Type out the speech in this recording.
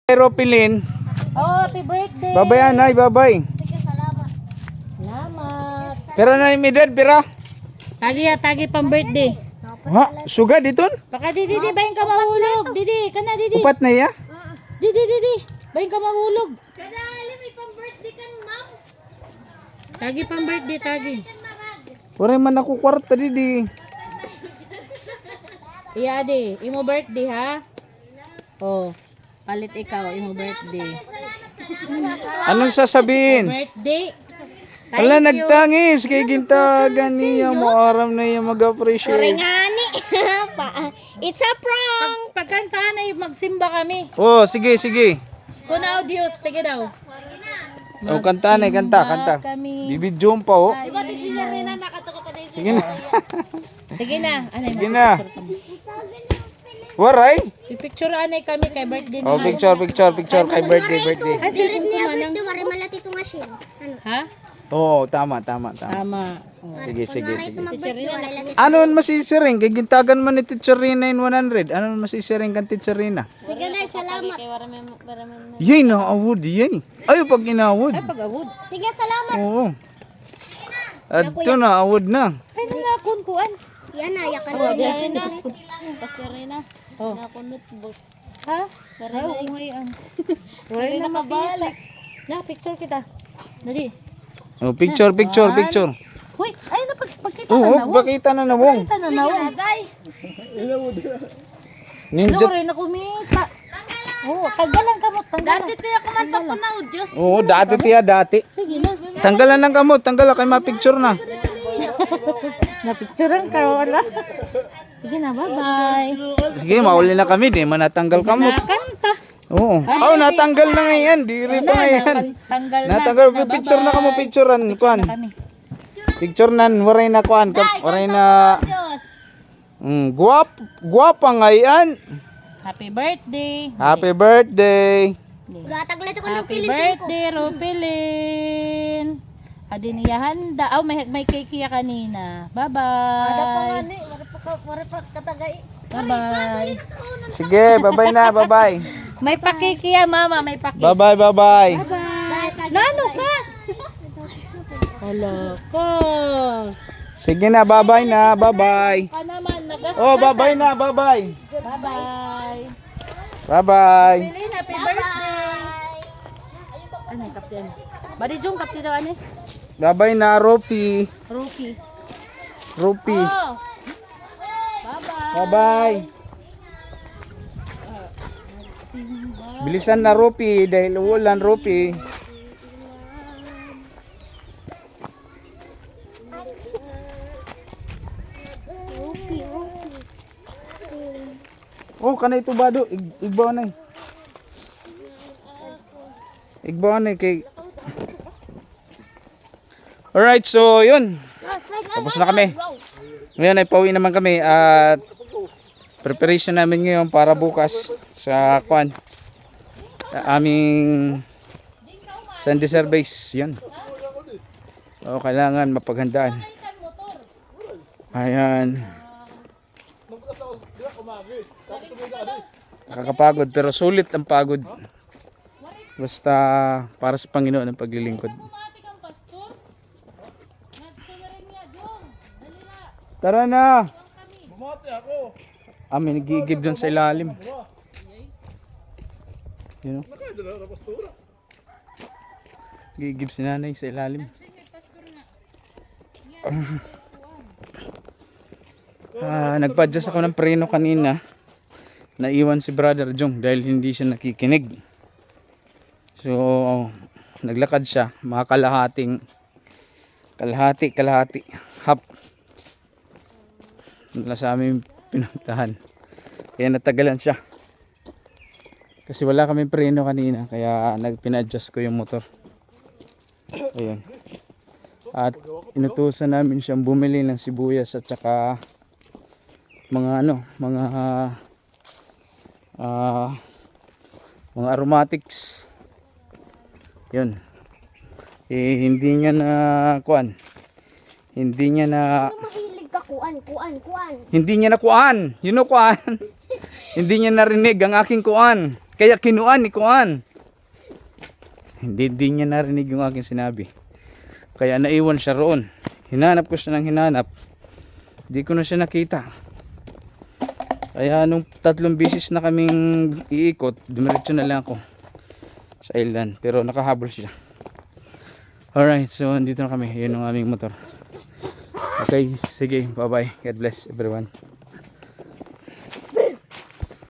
Pero Pilin. Oh, happy birthday. Babay anay, babay. Sige, salamat. Salamat. Pero na imidad, pira. Tagi pang birthday. Ha? Suga diton? Baka didi bayin ka mahulog. Didi, kana didi. Upat na iya? Didi. Bayin ka mahulog. Kada may pang birthday kan, ma'am. Tagi pang birthday, tagi. Wala man ako kwarta didi. Iya di, imo birthday ha. Oh, palit ikaw imo birthday. Anong sasabihin? Birthday. Wala nagtangis kay gintagan niya mo aram na iya mag-appreciate. Ngani. It's a prank. Pagkantahan ay magsimba kami. Oh, sige. Kuna Diyos, sige daw. Oh, kanta na, kanta. Kami. Bibidyo pa oh. Sige na. Sige na. Anay, Sige na. Waray? picture anay kami kay birthday Oh, na. picture kay birthday. Ay, Dirit niya birthday wari malati tunga siya. Ano? Ha? Oo, tama. Tama. Oh. Sige. Mag-birthday wari lati. Ano man masisiring? Kay gintagan man ni Teacher Rina in 100. Ano man masisiring kan Teacher Rina? Sige na, salamat. Yay na award, yay. Ay, pag inaward. Pag-awod. Sige, salamat. Oo. At ito na, award na. Ay, nanakunkuan. Yan na, yakan Oh, ko dyan. dyan. Pastor Rina. Oh. Nakunot bo. Ha? Para umayan. Wala na mabalik. Na, picture kita. Dali. Oh, picture. Hoy, ay napagkita Oo, na nawong. bakita na nawong. Kita na nawong. Ninja. Lore na kumita. Oh, tanggalan ka mo, tanggalan. Dati tiya kumantok ko na, Diyos. Oo, dati. Sige na. Tanggalan ng kamot, tanggalan kay ma-picture na. Napicturean ka, wala. Sige na, bye-bye. Sige, mauli na kami, di man natanggal kamot. Nakanta. Oo. Oh, natanggal na ngayon, diri pa ngayon. Tanggal na. Natanggal, picture na kamo, picturean, kuan. Kami. Picture nan, waray na kuan, waray na. Guwapa ngayon. Happy birthday. Happy birthday. Gataglit ko ng Happy pilinsin ko. birthday, Ropilin. Adi niya handa. Oh, may cake ya kanina. Bye-bye. Bye-bye. Sige, bye-bye na, bye-bye. May pakiki ya, mama. May pakiki. Bye-bye. Bye. Nano ka? Hala ka. Sige na, bye-bye na, bye-bye. Ka naman, nagasgas. Oh, bye-bye na, bye-bye. Bye-bye. Bye-bye. Pilin, happy birthday. Ano, kapten? Bari jong kapten daw, ano? Bye-bye na, Ropi. Rookie. Rupi. Oh. Bye-bye. Bye-bye. Bilisan na, Rupi, dahil ulan, Rupi. Oh, kana ito ba do? Igbaw na. Igbaw na kay. Alright, so yun. Tapos na kami. Ngayon ay pauwi naman kami at preparation namin ngayon para bukas sa kwan. Sa aming Sunday service. Yun. So, kailangan mapaghandaan. Ayan. Nakakapagod pero sulit ang pagod. Basta para sa Panginoon ang paglilingkod. Tara na. May nagigib doon sa ilalim. You know? Gigib si nanay sa ilalim. Nagpa-adjust ako ng preno kanina. Naiwan si Brother Jong dahil hindi siya nakikinig. So, naglakad siya. Mga kalahati. Half. Wala sa aming pinuntahan. Kaya natagalan siya. Kasi wala kaming preno kanina. Kaya nagpina-adjust ko yung motor. Ayan. At inutusan namin siyang bumili ng sibuyas at saka mga aromatics. Yun. Hindi niya na kuan. Hindi niya na Mahilig ka, kuan. Hindi niya na kuan. You know kuan. Hindi niya narinig ang aking kuan. Kaya kinuan ni Kuan. Hindi din niya narinig yung aking sinabi. Kaya naiwan siya roon. Hinanap ko siya ng hinanap. Di ko na siya nakita. Kaya nung 3 bisis na kaming iikot, dumiretso na lang ako sa island. Pero nakahabol siya. Alright, so dito na kami. Yun ang aming motor. Okay, sige. Bye bye. God bless everyone.